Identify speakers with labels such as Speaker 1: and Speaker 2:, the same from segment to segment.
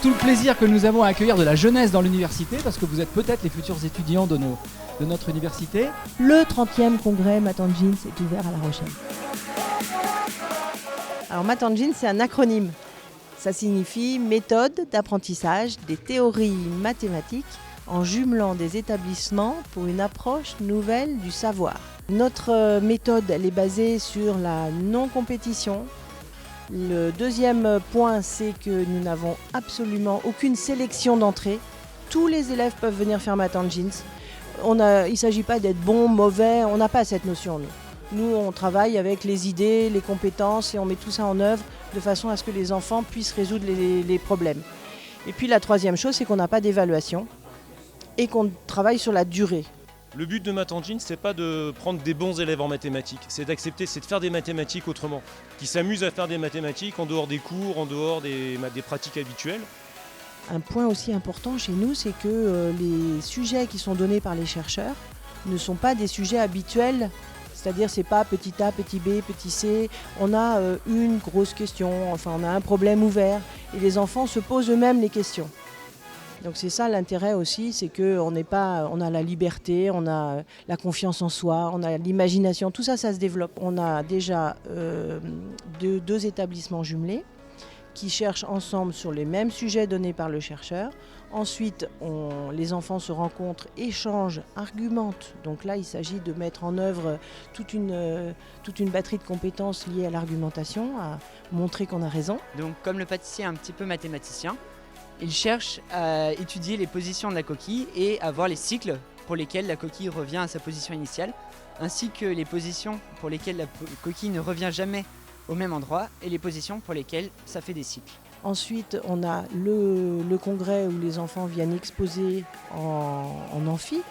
Speaker 1: tout le plaisir que nous avons à accueillir de la jeunesse dans l'université, parce que vous êtes peut-être les futurs étudiants de notre université.
Speaker 2: Le 30e congrès Math & Jeans est ouvert à La Rochelle. Alors Math & Jeans, c'est un acronyme. Ça signifie méthode d'apprentissage des théories mathématiques en jumelant des établissements pour une approche nouvelle du savoir. Notre méthode, elle est basée sur la non-compétition. Le deuxième point, c'est que nous n'avons absolument aucune sélection d'entrée. Tous les élèves peuvent venir faire Math & Jeans. Il ne s'agit pas d'être bon, mauvais, on n'a pas cette notion, nous. Nous, on travaille avec les idées, les compétences et on met tout ça en œuvre de façon à ce que les enfants puissent résoudre les problèmes. Et puis la troisième chose, c'est qu'on n'a pas d'évaluation et qu'on travaille sur la durée.
Speaker 3: Le but de Math & Jeans, c'est pas de prendre des bons élèves en mathématiques, c'est d'accepter, c'est de faire des mathématiques autrement, qui s'amusent à faire des mathématiques en dehors des cours, en dehors des pratiques habituelles.
Speaker 2: Un point aussi important chez nous, c'est que les sujets qui sont donnés par les chercheurs ne sont pas des sujets habituels. C'est-à-dire c'est pas petit a, petit b, petit c. On a une grosse question, enfin on a un problème ouvert et les enfants se posent eux-mêmes les questions. Donc c'est ça l'intérêt aussi, c'est qu'on a la liberté, on a la confiance en soi, on a l'imagination, tout ça, ça se développe. On a déjà deux établissements jumelés qui cherchent ensemble sur les mêmes sujets donnés par le chercheur. Ensuite, les enfants se rencontrent, échangent, argumentent. Donc là, il s'agit de mettre en œuvre toute une batterie de compétences liées à l'argumentation, à montrer qu'on a raison.
Speaker 4: Donc comme le pâtissier est un petit peu mathématicien, il cherche à étudier les positions de la coquille et à voir les cycles pour lesquels la coquille revient à sa position initiale, ainsi que les positions pour lesquelles la coquille ne revient jamais au même endroit et les positions pour lesquelles ça fait des cycles.
Speaker 2: Ensuite, on a le congrès où les enfants viennent exposer en amphi.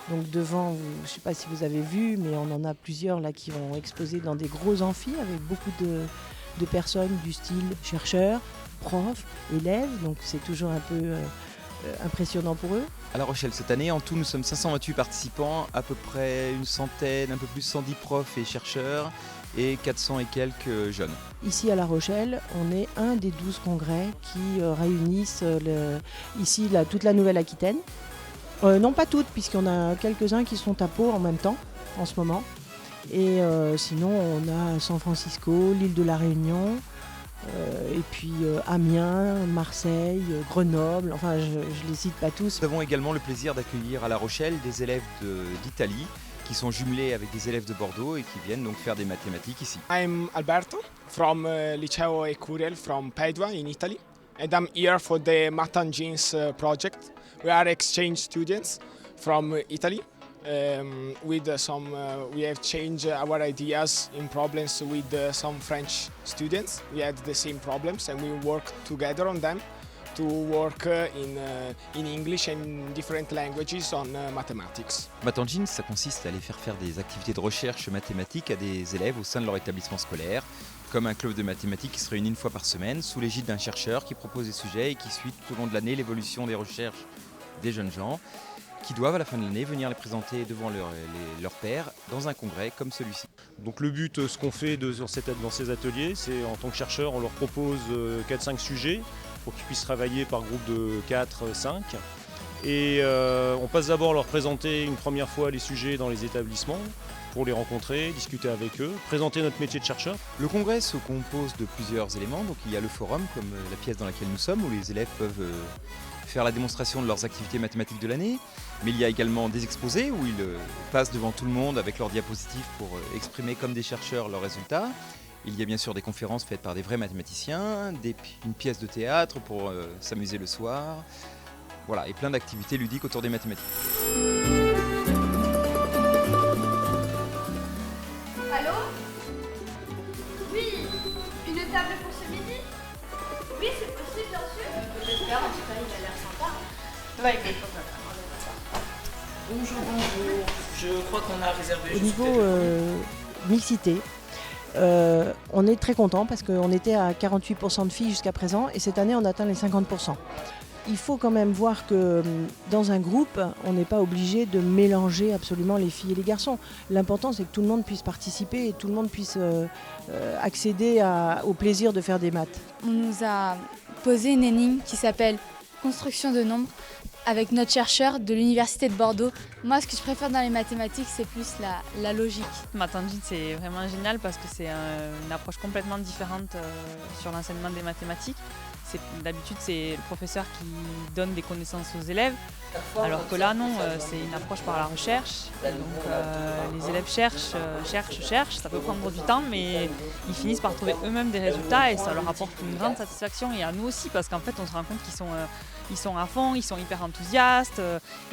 Speaker 2: Donc devant, je ne sais pas si vous avez vu, mais on en a plusieurs là qui vont exposer dans des gros amphis avec beaucoup de personnes du style chercheurs, profs, élèves. Donc c'est toujours un peu impressionnant pour eux.
Speaker 5: À La Rochelle cette année, en tout nous sommes 528 participants, à peu près une centaine, un peu plus 110 profs et chercheurs et 400 et quelques jeunes.
Speaker 2: Ici à La Rochelle, on est un des 12 congrès qui réunissent ici toute la Nouvelle-Aquitaine. Non pas toutes, puisqu'on a quelques-uns qui sont à Pau en même temps, en ce moment. Et sinon, on a San Francisco, l'île de la Réunion, et puis Amiens, Marseille, Grenoble, enfin je ne les cite pas tous.
Speaker 5: Nous avons également le plaisir d'accueillir à La Rochelle des élèves d'Italie qui sont jumelés avec des élèves de Bordeaux et qui viennent donc faire des mathématiques ici.
Speaker 6: I'm Alberto from Liceo Ecuriel from Padua in Italy, and I'm here for the Math & Jeans project. We are exchange students from Italy. We have changed our ideas in problems with some French students. We had the same problems and we work together on them to work in English and different languages on mathematics.
Speaker 5: Math & Jeans, ça consiste à aller faire des activités de recherche mathématiques à des élèves au sein de leur établissement scolaire, comme un club de mathématiques qui se réunit une fois par semaine sous l'égide d'un chercheur qui propose des sujets et qui suit tout au long de l'année l'évolution des recherches des jeunes gens qui doivent à la fin de l'année venir les présenter devant leurs pairs dans un congrès comme celui-ci.
Speaker 3: Donc le but, ce qu'on fait dans ces ateliers, c'est en tant que chercheur, on leur propose 4-5 sujets pour qu'ils puissent travailler par groupe de 4-5. Et on passe d'abord leur présenter une première fois les sujets dans les établissements pour les rencontrer, discuter avec eux, présenter notre métier de chercheur.
Speaker 5: Le congrès se compose de plusieurs éléments. Donc il y a le forum, comme la pièce dans laquelle nous sommes, où les élèves peuvent faire la démonstration de leurs activités mathématiques de l'année. Mais il y a également des exposés où ils passent devant tout le monde avec leurs diapositives pour exprimer comme des chercheurs leurs résultats. Il y a bien sûr des conférences faites par des vrais mathématiciens, une pièce de théâtre pour s'amuser le soir. Voilà, et plein d'activités ludiques autour des mathématiques.
Speaker 7: Allô? Oui, une table pour ce midi? Oui, c'est possible, bien sûr. J'espère, en tout cas, il a l'air sympa. Ouais, mais
Speaker 8: Bonjour. Je crois qu'on a réservé.
Speaker 2: Au niveau mixité, on est très content parce qu'on était à 48% de filles jusqu'à présent et cette année on atteint les 50%. Il faut quand même voir que dans un groupe, on n'est pas obligé de mélanger absolument les filles et les garçons. L'important c'est que tout le monde puisse participer et tout le monde puisse accéder au plaisir de faire des maths.
Speaker 9: On nous a posé une énigme qui s'appelle construction de nombres avec notre chercheur de l'Université de Bordeaux. Moi, ce que je préfère dans les mathématiques, c'est plus la logique.
Speaker 10: Math Engine, c'est vraiment génial parce que c'est une approche complètement différente sur l'enseignement des mathématiques. D'habitude, c'est le professeur qui donne des connaissances aux élèves, alors que là, non, c'est une approche par la recherche. Donc, les élèves cherchent, ça peut prendre du temps, mais ils finissent par trouver eux-mêmes des résultats et ça leur apporte une grande satisfaction, et à nous aussi, parce qu'en fait, on se rend compte qu'ils sont à fond, ils sont hyper enthousiastes.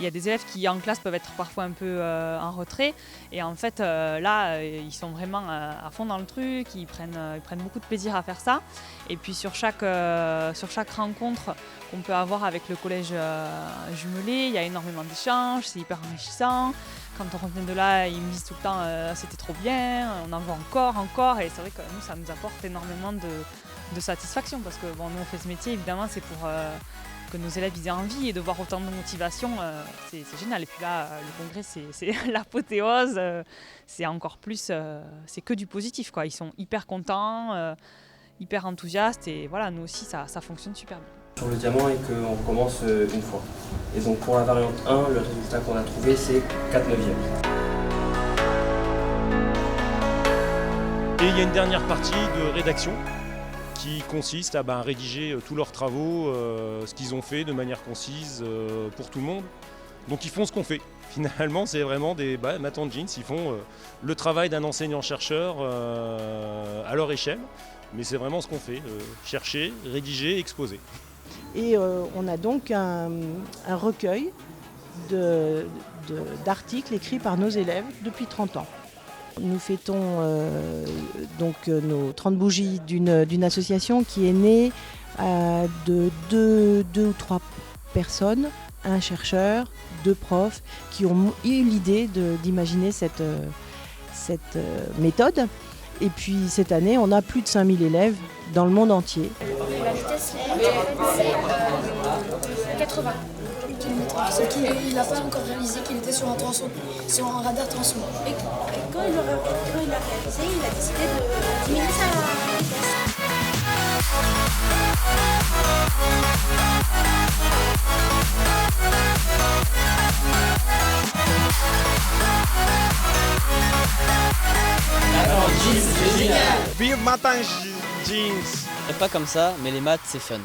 Speaker 10: Il y a des élèves qui, en classe, peuvent être parfois un peu en retrait, et en fait, là, ils sont vraiment à fond dans le truc, ils prennent beaucoup de plaisir à faire ça. Et puis sur chaque rencontre qu'on peut avoir avec le collège jumelé, il y a énormément d'échanges, c'est hyper enrichissant. Quand on revient de là, ils me disent tout le temps c'était trop bien, on en veut encore. Et c'est vrai que nous, ça nous apporte énormément de satisfaction, parce que bon, nous on fait ce métier, évidemment, c'est pour que nos élèves aient envie, et de voir autant de motivation, c'est génial. Et puis là, le congrès, c'est l'apothéose, c'est encore plus, c'est que du positif, quoi. Ils sont hyper contents, hyper enthousiastes, et voilà, nous aussi, ça fonctionne super bien.
Speaker 11: Sur le diamant, et qu'on recommence une fois. Et donc pour la variante 1, le résultat qu'on a trouvé, c'est 4/9.
Speaker 3: Et il y a une dernière partie de rédaction qui consiste à rédiger tous leurs travaux, ce qu'ils ont fait de manière concise pour tout le monde. Donc ils font ce qu'on fait. Finalement, c'est vraiment des Math Engine, ils font le travail d'un enseignant-chercheur à leur échelle. Mais c'est vraiment ce qu'on fait, chercher, rédiger, exposer.
Speaker 2: Et on a donc un recueil d'articles écrits par nos élèves depuis 30 ans. Nous fêtons donc nos 30 bougies d'une association qui est née de deux ou trois personnes, un chercheur, 2 profs, qui ont eu l'idée d'imaginer cette méthode. Et puis cette année, on a plus de 5000 élèves dans le monde entier.
Speaker 7: La vitesse limite, c'est 80 km/h. C'est qu'il n'a pas encore réalisé qu'il était sur un radar tronçon. Et quand il l'a réalisé, il a décidé de diminuer sa vitesse.
Speaker 6: Vive Math Engine!
Speaker 12: Pas comme ça, mais les maths c'est fun.